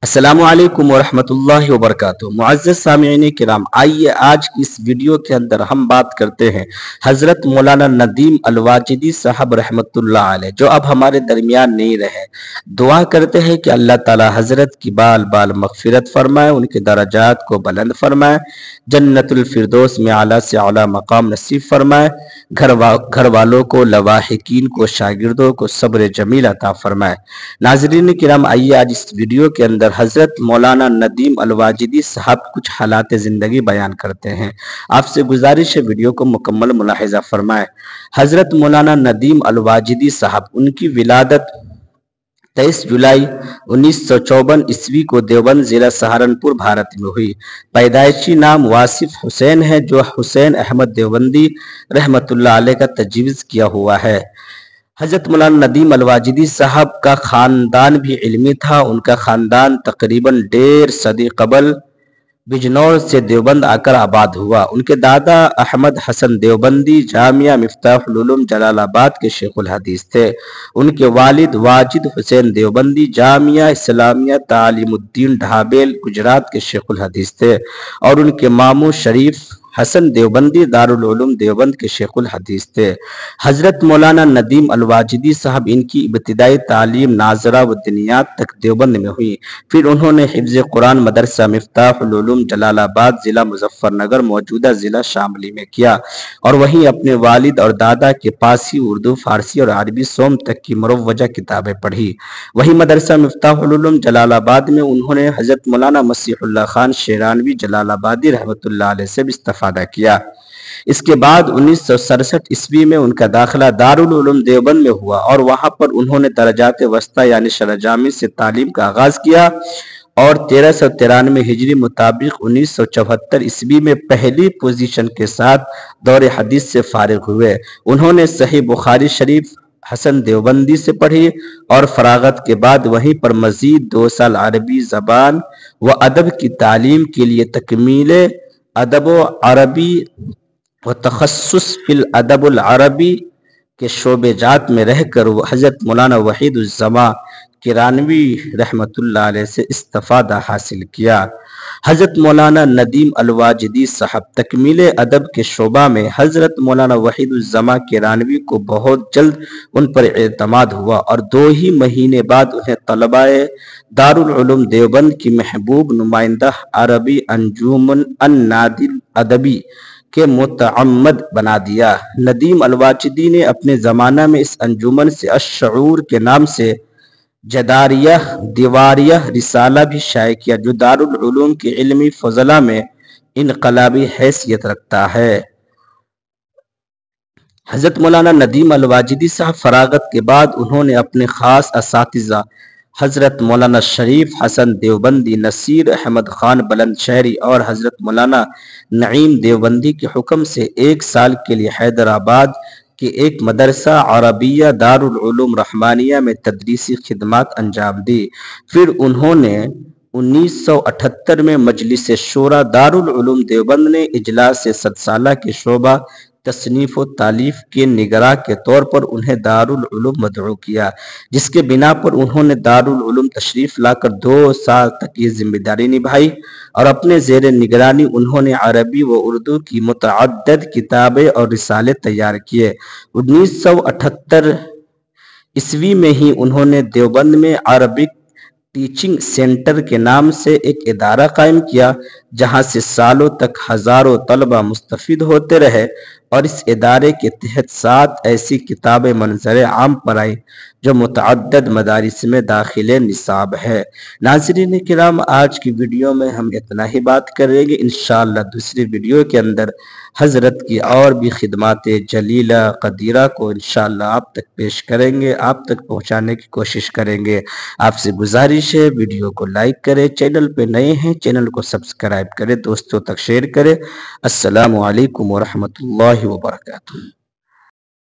السلام علیکم ورحمۃ اللہ وبرکاتہ۔ معزز سامعین کرام، آئیے آج کی اس ویڈیو کے اندر ہم بات کرتے ہیں حضرت مولانا ندیم الواجدی صاحب رحمۃ اللہ علیہ، جو اب ہمارے درمیان نہیں رہے۔ دعا کرتے ہیں کہ اللہ تعالی حضرت کی بال بال مغفرت فرمائے، ان کے درجات کو بلند فرمائے، جنت الفردوس میں اعلیٰ سے اعلیٰ مقام نصیب فرمائے، گھر والوں کو، لواحقین کو، شاگردوں کو صبر جمیل عطا فرمائے۔ ناظرین کرام، آئیے آج اس ویڈیو کے اندر حضرت مولانا ندیم الواجدی صاحب کچھ حالات زندگی بیان کرتے ہیں۔ آپ سے گزارش ہے ویڈیو کو مکمل ملاحظہ فرمائیں۔ حضرت مولانا ندیم الواجدی صاحب، ان کی ولادت 23 جولائی 1954 عیسوی کو دیوبند ضلع سہارنپور بھارت میں ہوئی۔ پیدائشی نام واصف حسین ہے، جو حسین احمد دیوبندی رحمت اللہ علیہ کا تجویز کیا ہوا ہے۔ حضرت مولانا ندیم الواجدی صاحب کا خاندان بھی علمی تھا۔ ان کا خاندان تقریباً 1.5 صدی قبل بجنور سے دیوبند آ کر آباد ہوا۔ ان کے دادا احمد حسن دیوبندی جامعہ مفتاح العلوم جلال آباد کے شیخ الحدیث تھے۔ ان کے والد واجد حسین دیوبندی جامعہ اسلامیہ تعلیم الدین ڈھابیل گجرات کے شیخ الحدیث تھے، اور ان کے ماموں شریف حسن دیوبندی دارالعلوم دیوبند کے شیخ الحدیث تھے۔ حضرت مولانا ندیم الواجدی صاحب، ان کی ابتدائی تعلیم ناظرہ و دنیات تک دیوبند میں ہوئی۔ پھر انہوں نے حفظ قرآن مدرسہ مفتاح العلوم جلال آباد ضلع مظفر نگر موجودہ ضلع شاملی میں کیا، اور وہیں اپنے والد اور دادا کے پاس ہی اردو، فارسی اور عربی سوم تک کی مروجہ کتابیں پڑھی۔ وہیں مدرسہ مفتاح العلوم جلال آباد میں انہوں نے حضرت مولانا مسیح اللہ خان شیرانوی جلال آبادی رحمۃ اللہ علیہ سے بھی استفادہ کیا۔ اس کے بعد 1967 عیسوی میں ان کا داخلہ دارالعلوم دیوبند میں ہوا، اور وہاں پر انہوں نے درجات وسطی یعنی شرح جامی سے تعلیم کا آغاز کیا، اور 1393 ہجری مطابق 1974 عیسوی میں پہلی پوزیشن کے ساتھ دور حدیث سے فارغ ہوئے۔ انہوں نے صحیح بخاری شریف حسن دیوبندی سے پڑھی، اور فراغت کے بعد وہیں پر مزید 2 سال عربی زبان و ادب کی تعلیم کے لیے تکمیل ادب و عربی و تخصص فی الادب العربی کے شعبے جات میں رہ کر حضرت مولانا وحید الزمان کیرانوی رحمت اللہ علیہ سے استفادہ حاصل کیا۔ حضرت مولانا ندیم الواجدی صاحب، تکمیل ادب کے شعبہ میں حضرت مولانا وحید الزمان کیرانوی کو بہت جلد ان پر اعتماد ہوا، اور 2 ہی مہینے بعد انہیں طلباء دارالعلوم دیوبند کی محبوب نمائندہ عربی انجمن النادی الادبی کے متعمد بنا دیا۔ ندیم الواجدی نے اپنے زمانہ میں اس انجمن سے الشعور کے نام سے جداریہ دیواریہ رسالہ بھی شائع کیا، جو دارالعلوم کے علمی فضلہ میں انقلابی حیثیت رکھتا ہے۔ حضرت مولانا ندیم الواجدی صاحب فراغت کے بعد انہوں نے اپنے خاص اساتذہ حضرت مولانا شریف حسن دیوبندی، نصیر احمد خان بلند شہری اور حضرت مولانا نعیم دیوبندی کے حکم سے 1 سال کے لیے حیدرآباد کے ایک مدرسہ عربیہ دارالعلوم رحمانیہ میں تدریسی خدمات انجام دی۔ پھر انہوں نے 1978 میں مجلس شورا دارالعلوم دیوبند نے اجلاس 100 سالہ کے شعبہ تصنیف و تالیف کے نگراں کے طور پر انہیں دارالعلوم مدعو کیا، جس کے بنا پر انہوں نے دارالعلوم تشریف لا کر 2 سال تک یہ ذمہ داری نبھائی، اور اپنے زیر نگرانی انہوں نے عربی و اردو کی متعدد کتابیں اور رسالے تیار کیے۔ 1978 عیسوی میں ہی انہوں نے دیوبند میں عربک ٹیچنگ سینٹر کے نام سے ایک ادارہ قائم کیا، جہاں سے سالوں تک ہزاروں طلبہ مستفید ہوتے رہے، اور اس ادارے کے تحت 7 ایسی کتابیں منظر عام پر آئیں جو متعدد مدارس میں داخل نصاب ہے۔ ناظرین کرام، آج کی ویڈیو میں ہم اتنا ہی بات کریں گے۔ انشاءاللہ دوسری ویڈیو کے اندر حضرت کی اور بھی خدمات جلیلہ قدیرہ کو انشاءاللہ آپ تک پیش کریں گے، آپ تک پہنچانے کی کوشش کریں گے۔ آپ سے گزارش ہے ویڈیو کو لائک کریں، چینل پہ نئے ہیں چینل کو سبسکرائب کریں، دوستوں تک شیئر کریں۔ السلام علیکم ورحمۃ اللہ وبرکاتہ۔